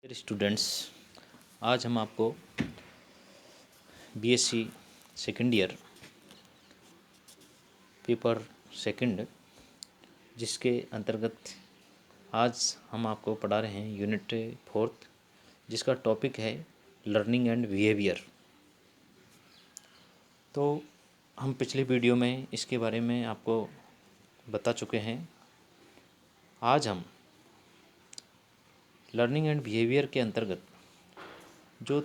Dear students, आज हम आपको BSc second year paper second जिसके अंतर्गत आज हम आपको पढ़ा रहे हैं यूनिट 4 जिसका टॉपिक है लर्निंग एंड बिहेवियर। तो हम पिछले वीडियो में इसके बारे में आपको बता चुके हैं। आज हम लर्निंग एंड बिहेवियर के अंतर्गत जो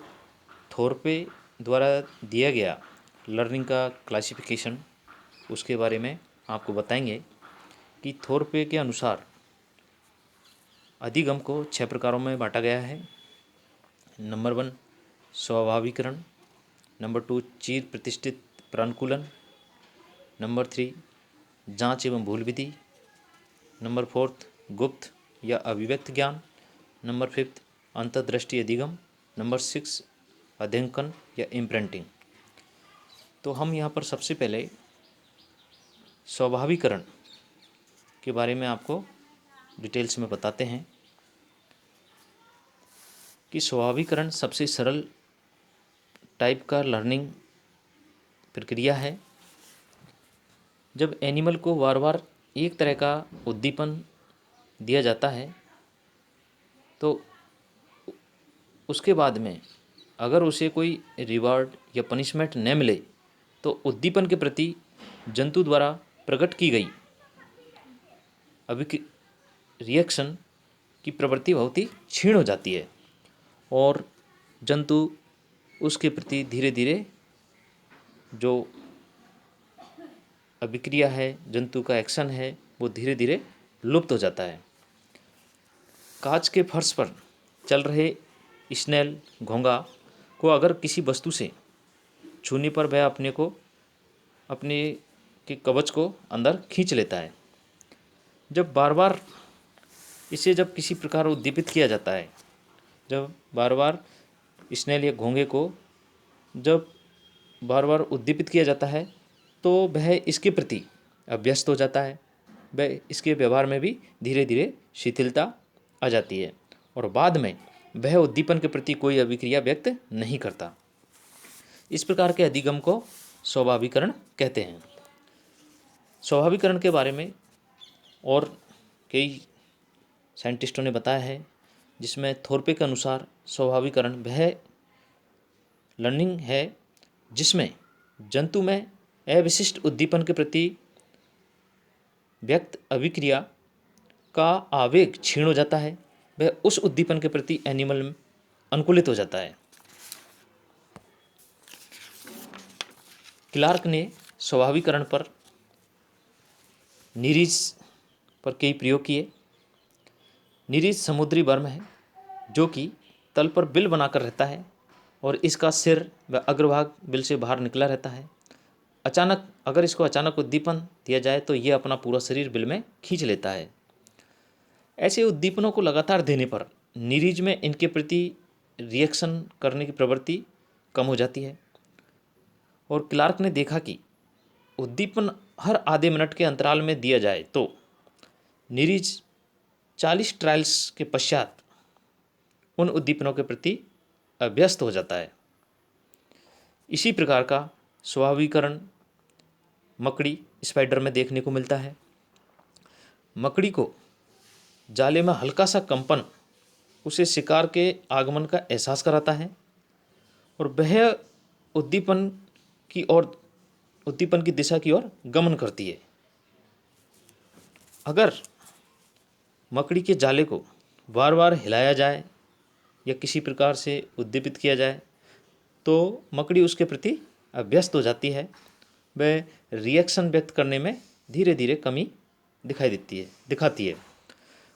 थोरपे द्वारा दिया गया लर्निंग का क्लासिफिकेशन उसके बारे में आपको बताएंगे कि थोरपे के अनुसार अधिगम को 6 प्रकारों में बांटा गया है। नंबर 1 स्वाभाविकरण, नंबर 2 चिर प्रतिष्ठित प्रानुकूलन, नंबर 3 जांच एवं भूल विधि, नंबर 4 गुप्त या अभिव्यक्त ज्ञान, नंबर 5 अंतर्दृष्टि अधिगम, नंबर 6 अध्ययन या इम्प्रिंटिंग। तो हम यहाँ पर सबसे पहले स्वाभाविकरण के बारे में आपको डिटेल्स में बताते हैं कि स्वाभाविकरण सबसे सरल टाइप का लर्निंग प्रक्रिया है। जब एनिमल को बार बार एक तरह का उद्दीपन दिया जाता है तो उसके बाद में अगर उसे कोई रिवार्ड या पनिशमेंट न मिले तो उद्दीपन के प्रति जंतु द्वारा प्रकट की गई रिएक्शन की प्रवृत्ति बहुत ही क्षीण हो जाती है और जंतु उसके प्रति धीरे धीरे जो अभिक्रिया है, जंतु का एक्शन है, वो धीरे धीरे लुप्त हो जाता है। कांच के फर्श पर चल रहे स्नेल घोंघा को अगर किसी वस्तु से छूने पर वह अपने के कवच को अंदर खींच लेता है। जब बार बार जब किसी प्रकार उद्दीपित किया जाता है, जब बार बार स्नेल या घोंघे को जब बार बार उद्दीपित किया जाता है तो वह इसके प्रति अभ्यस्त हो जाता है, वह इसके व्यवहार में भी धीरे धीरे शिथिलता आ जाती है और बाद में वह उद्दीपन के प्रति कोई अभिक्रिया व्यक्त नहीं करता। इस प्रकार के अधिगम को स्वाभाविकरण कहते हैं। स्वाभाविकरण के बारे में और कई साइंटिस्टों ने बताया है जिसमें थोरपे के अनुसार स्वाभाविकरण वह लर्निंग है जिसमें जंतु में अविशिष्ट उद्दीपन के प्रति व्यक्त अभिक्रिया का आवेग क्षीण हो जाता है, वह उस उद्दीपन के प्रति एनिमल में अनुकूलित हो जाता है। क्लार्क ने स्वाभाविकरण पर निरीज पर कई प्रयोग किए। निरीज समुद्री वर्म है जो कि तल पर बिल बनाकर रहता है और इसका सिर व अग्रभाग बिल से बाहर निकला रहता है। अगर इसको अचानक उद्दीपन दिया जाए तो ये अपना पूरा शरीर बिल में खींच लेता है। ऐसे उद्दीपनों को लगातार देने पर निरीज में इनके प्रति रिएक्शन करने की प्रवृत्ति कम हो जाती है और क्लार्क ने देखा कि उद्दीपन हर आधे मिनट के अंतराल में दिया जाए तो निरीज 40 ट्रायल्स के पश्चात उन उद्दीपनों के प्रति अभ्यस्त हो जाता है। इसी प्रकार का स्वाभाविकरण मकड़ी स्पाइडर में देखने को मिलता है। मकड़ी को जाले में हल्का सा कंपन उसे शिकार के आगमन का एहसास कराता है और वह उद्दीपन की दिशा की ओर गमन करती है। अगर मकड़ी के जाले को बार बार हिलाया जाए या किसी प्रकार से उद्दीपित किया जाए तो मकड़ी उसके प्रति अभ्यस्त हो जाती है, वह रिएक्शन व्यक्त करने में धीरे धीरे कमी दिखाती है।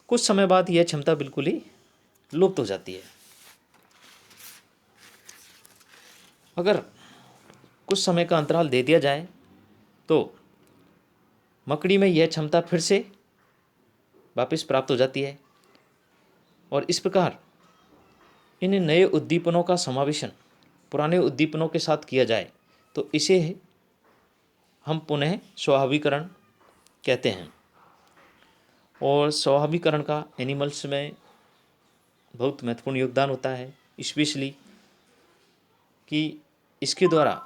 कुछ समय बाद यह क्षमता बिल्कुल ही लुप्त हो जाती है। अगर कुछ समय का अंतराल दे दिया जाए तो मकड़ी में यह क्षमता फिर से वापस प्राप्त हो जाती है और इस प्रकार इन नए उद्दीपनों का समावेशन पुराने उद्दीपनों के साथ किया जाए तो इसे हम पुनः स्वाभाविकरण कहते हैं। और स्वाभाविकरण का एनिमल्स में बहुत महत्वपूर्ण योगदान होता है, स्पेशली कि इसके द्वारा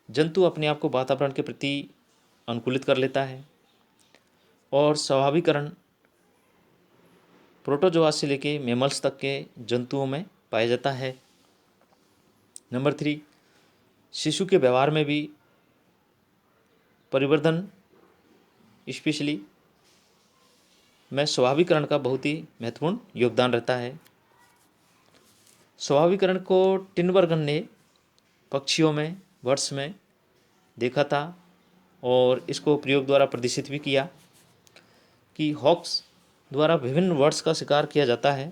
जंतु अपने आप को वातावरण के प्रति अनुकूलित कर लेता है और स्वाभाविकरण प्रोटोजोआ से लेके मैमल्स तक के जंतुओं में पाया जाता है। नंबर 3, शिशु के व्यवहार में भी परिवर्तन स्पेशली में स्वाभाविकरण का बहुत ही महत्वपूर्ण योगदान रहता है। स्वाभाविकरण को टिनबर्गन ने पक्षियों में, बर्ड्स में देखा था और इसको प्रयोग द्वारा प्रदर्शित भी किया कि हॉक्स द्वारा विभिन्न बर्ड्स का शिकार किया जाता है।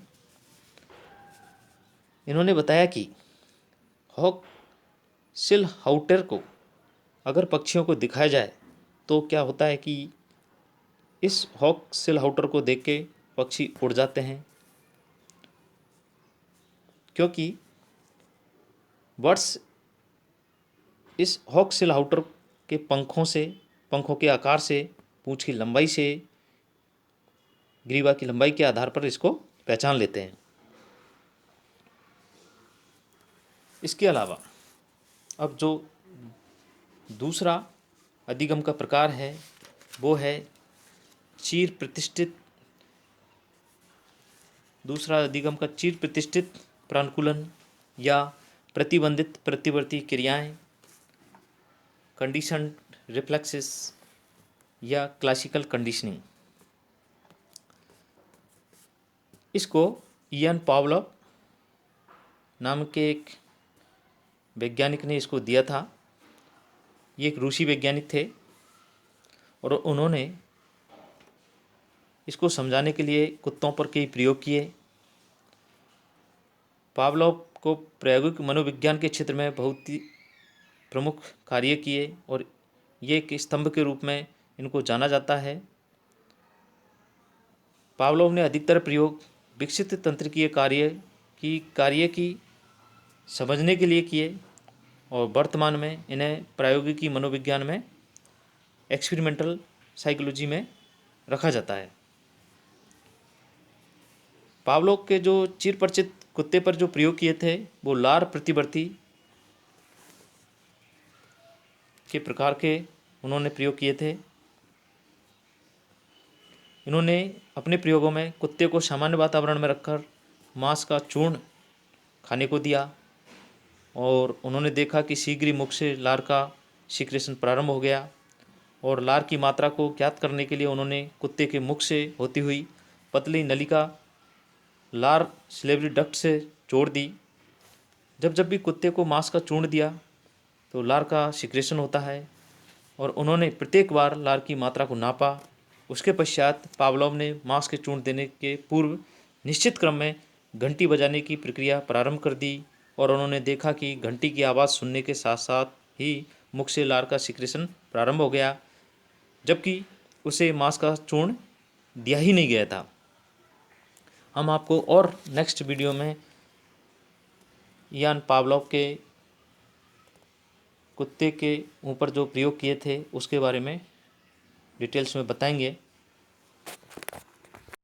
इन्होंने बताया कि हॉक सिलहाउटर को अगर पक्षियों को दिखाया जाए तो क्या होता है कि इस हॉक सिलहाउटर को देख के पक्षी उड़ जाते हैं, क्योंकि बर्ड्स इस हॉक सिलहाउटर के पंखों के आकार से, पूंछ की लंबाई से, ग्रीवा की लंबाई के आधार पर इसको पहचान लेते हैं। इसके अलावा अब जो दूसरा अधिगम का प्रकार है वो है चीर प्रतिष्ठित प्रानुकूलन या प्रतिबंधित प्रतिवर्ती क्रियाएं, कंडीशनड रिफ्लेक्सेस या क्लासिकल कंडीशनिंग। इसको इयान पावलोव नाम के एक वैज्ञानिक ने इसको दिया था। ये एक रूसी वैज्ञानिक थे और उन्होंने इसको समझाने के लिए कुत्तों पर कई प्रयोग किए। पावलोव को प्रायोगिक मनोविज्ञान के क्षेत्र में बहुत ही प्रमुख कार्य किए और ये एक स्तंभ के रूप में इनको जाना जाता है। पावलोव ने अधिकतर प्रयोग विकसित तंत्रिकीय कार्य की समझने के लिए किए और वर्तमान में इन्हें प्रायोगिकी मनोविज्ञान में, एक्सपेरिमेंटल साइकोलॉजी में रखा जाता है। पावलोव के जो चिर परिचित कुत्ते पर जो प्रयोग किए थे वो लार प्रतिवर्ती के प्रकार के उन्होंने प्रयोग किए थे। इन्होंने अपने प्रयोगों में कुत्ते को सामान्य वातावरण में रखकर मांस का चूर्ण खाने को दिया और उन्होंने देखा कि शीघ्र ही मुख से लार का सिक्रेशन प्रारंभ हो गया और लार की मात्रा को ज्ञात करने के लिए उन्होंने कुत्ते के मुख से होती हुई पतली नलिका लार सिलेवरी डक्ट से जोड़ दी। जब भी कुत्ते को मांस का चूर्ण दिया तो लार का सिक्रेशन होता है और उन्होंने प्रत्येक बार लार की मात्रा को नापा। उसके पश्चात पावलोव ने मांस के चूर्ण देने के पूर्व निश्चित क्रम में घंटी बजाने की प्रक्रिया प्रारंभ कर दी और उन्होंने देखा कि घंटी की आवाज़ सुनने के साथ साथ ही मुख से लार का सिक्रेशन प्रारंभ हो गया, जबकि उसे मांस का चूर्ण दिया ही नहीं गया था। हम आपको और नेक्स्ट वीडियो में इयान पावलोव के कुत्ते के ऊपर जो प्रयोग किए थे उसके बारे में डिटेल्स में बताएंगे।